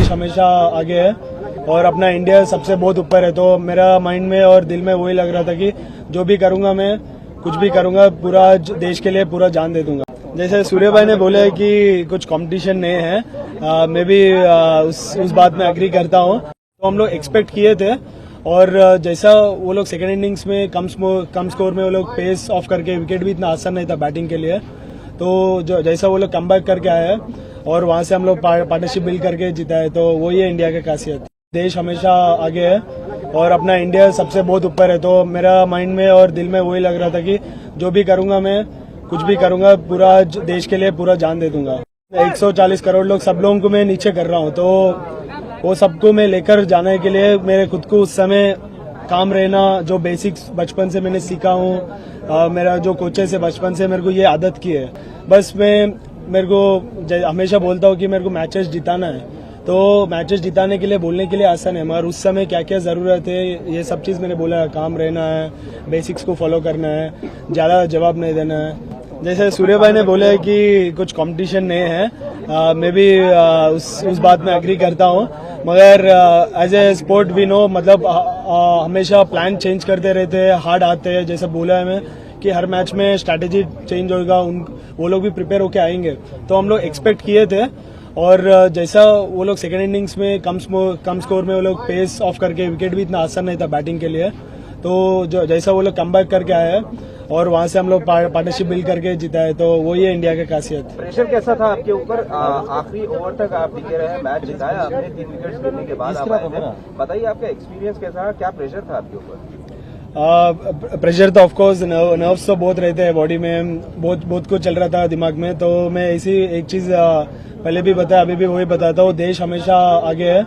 देश हमेशा आगे है और अपना इंडिया सबसे बहुत ऊपर है। तो मेरा माइंड में और दिल में वही लग रहा था कि जो भी करूंगा मैं कुछ भी करूंगा पूरा देश के लिए पूरा जान दे दूंगा। जैसे सूर्य भाई ने बोले कि कुछ कंपटीशन नहीं है, मैं भी उस बात में एग्री करता हूँ। तो हम लोग एक्सपेक्ट किए थे और जैसा वो लोग सेकेंड इनिंग्स में कम स्कोर में वो लोग पेस ऑफ करके, विकेट भी इतना आसान नहीं था बैटिंग के लिए, तो जैसा वो लोग कमबैक करके आए हैं और वहां से हम लोग पार्टनरशिप बिल्ड करके जीता है। तो वही है इंडिया की खासियत। देश हमेशा आगे है और अपना इंडिया सबसे बहुत ऊपर है। तो मेरा माइंड में और दिल में वही लग रहा था कि जो भी करूंगा मैं कुछ भी करूंगा पूरा देश के लिए पूरा जान दे दूंगा। 140 करोड़ लोग, सब लोगों को मैं नीचे कर रहा हूँ, तो वो सबको मैं लेकर जाने के लिए मेरे खुद को उस समय काम रहना, जो बेसिक्स बचपन से मैंने सीखा हूँ, मेरा जो कोचेस है बचपन से मेरे को ये आदत की है। बस मेरे को हमेशा बोलता हूँ कि मेरे को मैचेस जिताना है, तो मैचेस जिताने के लिए बोलने के लिए आसान है, मगर उस समय क्या क्या जरूरत है ये सब चीज मैंने बोला। काम रहना है, बेसिक्स को फॉलो करना है, ज्यादा जवाब नहीं देना है। जैसे सूर्य भाई ने बोले कि कुछ कंपटीशन नहीं है, मैं भी उस बात में एग्री करता हूँ, मगर as a sport we know, मतलब हमेशा प्लान चेंज करते रहते हैं, हार्ड आते हैं। जैसे बोला है मैं कि हर मैच में स्ट्रैटेजी चेंज होगा, वो लोग भी प्रिपेयर होके आएंगे। तो हम लोग एक्सपेक्ट किए थे और जैसा वो लोग सेकेंड इनिंग्स में कम स्कोर में वो लोग पेस ऑफ करके, विकेट भी इतना आसान नहीं था बैटिंग के लिए, तो जैसा वो लोग कमबैक करके आए हैं और वहां से हम लोग पार्टनरशिप बिल्ड करके जीता है। तो वही है इंडिया की खासियत। प्रेशर कैसा था आपके ऊपर? आखिरी ओवर तक आप टिके रहे, मैच जिताया आपने 3 विकेट गिरने के बाद आप आए थे। बताइए आपका एक्सपीरियंस कैसा है, क्या प्रेशर था आपके ऊपर? प्रेशर तो ऑफकोर्स नर्व्स तो बहुत रहते हैं बॉडी में, बहुत कुछ चल रहा था दिमाग में। तो मैं ऐसी एक चीज पहले भी बताया, अभी भी वही बताता हूँ, देश हमेशा आगे है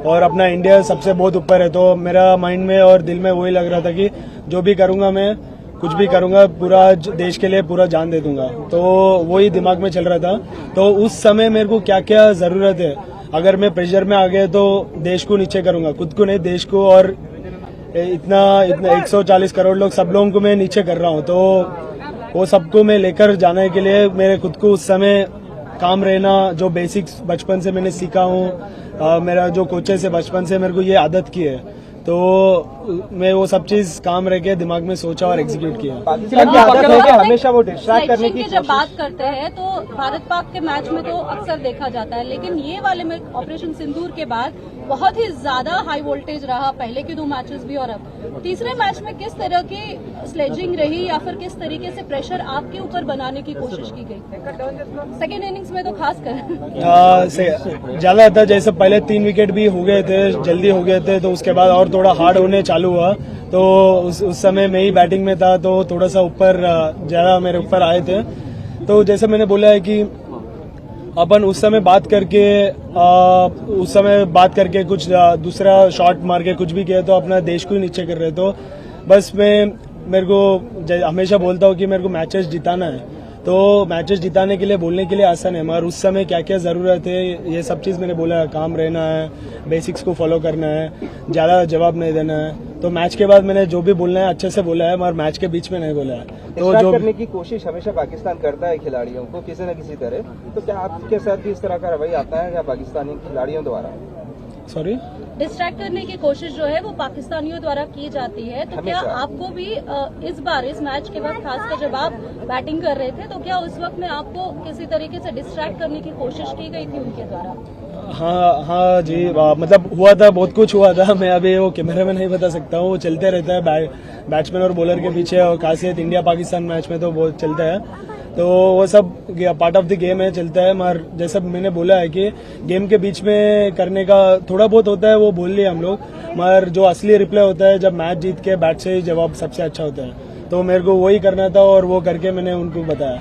और अपना इंडिया सबसे बहुत ऊपर है। तो मेरा माइंड में और दिल में वही लग रहा था कि जो भी करूंगा मैं कुछ भी करूंगा पूरा देश के लिए पूरा जान दे दूंगा। तो वही दिमाग में चल रहा था। तो उस समय मेरे को क्या क्या जरूरत है, अगर मैं प्रेशर में आ गया तो देश को नीचे करूंगा, खुद को नहीं देश को। और इतना 140 करोड़ लोग, सब लोगों को मैं नीचे कर रहा हूँ, तो वो सबको मैं लेकर जाने के लिए मेरे खुद को उस समय काम रहना, जो बेसिक्स बचपन से मैंने सीखा हूँ, मेरा जो कोचेस है बचपन से मेरे को ये आदत की है, तो मैं वो सब चीज काम रह के दिमाग में सोचा और एग्जीक्यूट किया। पाकिस्तान की आदत है कि हमेशा वो डिस्ट्रैक्ट करने की जब बात करते हैं तो भारत पाक के मैच में तो अक्सर देखा जाता है, लेकिन ये वाले में ऑपरेशन सिंदूर के बाद बहुत ही ज्यादा हाई वोल्टेज रहा, पहले के 2 मैचेस भी और अब तीसरे मैच में किस तरह की स्लेजिंग रही या फिर किस तरीके से प्रेशर आपके ऊपर बनाने की कोशिश की गई सेकेंड इनिंग्स में? तो खासकर ज्यादा था, जैसे पहले 3 विकेट भी हो गए थे, जल्दी हो गए थे, तो उसके बाद और थोड़ा हार्ड होने चालू हुआ। तो उस समय मैं ही बैटिंग में था, तो थोड़ा सा ऊपर ज्यादा मेरे ऊपर आए थे। तो जैसे मैंने बोला है कि अपन उस समय बात करके कुछ दूसरा शॉट मार के कुछ भी किया तो अपना देश को ही नीचे कर रहे। तो बस मेरे को हमेशा बोलता हूँ कि मेरे को मैचेस जिताना है, तो मैचेस जिताने के लिए बोलने के लिए आसान है, मगर उस समय क्या क्या जरूरत है ये सब चीज मैंने बोला। काम रहना है, बेसिक्स को फॉलो करना है, ज्यादा जवाब नहीं देना है। तो मैच के बाद मैंने जो भी बोलना है अच्छे से बोला है, मगर मैच के बीच में नहीं बोला है। तो जो करने की कोशिश हमेशा पाकिस्तान करता है खिलाड़ियों को किसी न किसी तरह, तो क्या आपके साथ भी इस तरह का रवैया आता है या पाकिस्तानी खिलाड़ियों द्वारा? सॉरी, डिस्ट्रैक्ट करने की कोशिश जो है वो पाकिस्तानियों द्वारा की जाती है, तो क्या आपको भी इस बार इस मैच के बाद खासकर जब आप बैटिंग कर रहे थे, तो क्या उस वक्त में आपको किसी तरीके से डिस्ट्रैक्ट करने की कोशिश की गई थी उनके द्वारा? हाँ जी, मतलब हुआ था, बहुत कुछ हुआ था। मैं अभी वो कैमरे में नहीं बता सकता हूँ, वो चलते रहता है बैट्समैन और बॉलर के पीछे, और खासियत इंडिया पाकिस्तान मैच में तो बहुत चलता है। तो वो सब पार्ट ऑफ द गेम है, चलता है। मगर जैसा मैंने बोला है कि गेम के बीच में करने का थोड़ा बहुत होता है, वो बोल लिए हम लोग, मगर जो असली रिप्लाई होता है जब मैच जीत के बैट से ही जवाब सबसे अच्छा होता है। तो मेरे को वही करना था और वो करके मैंने उनको बताया।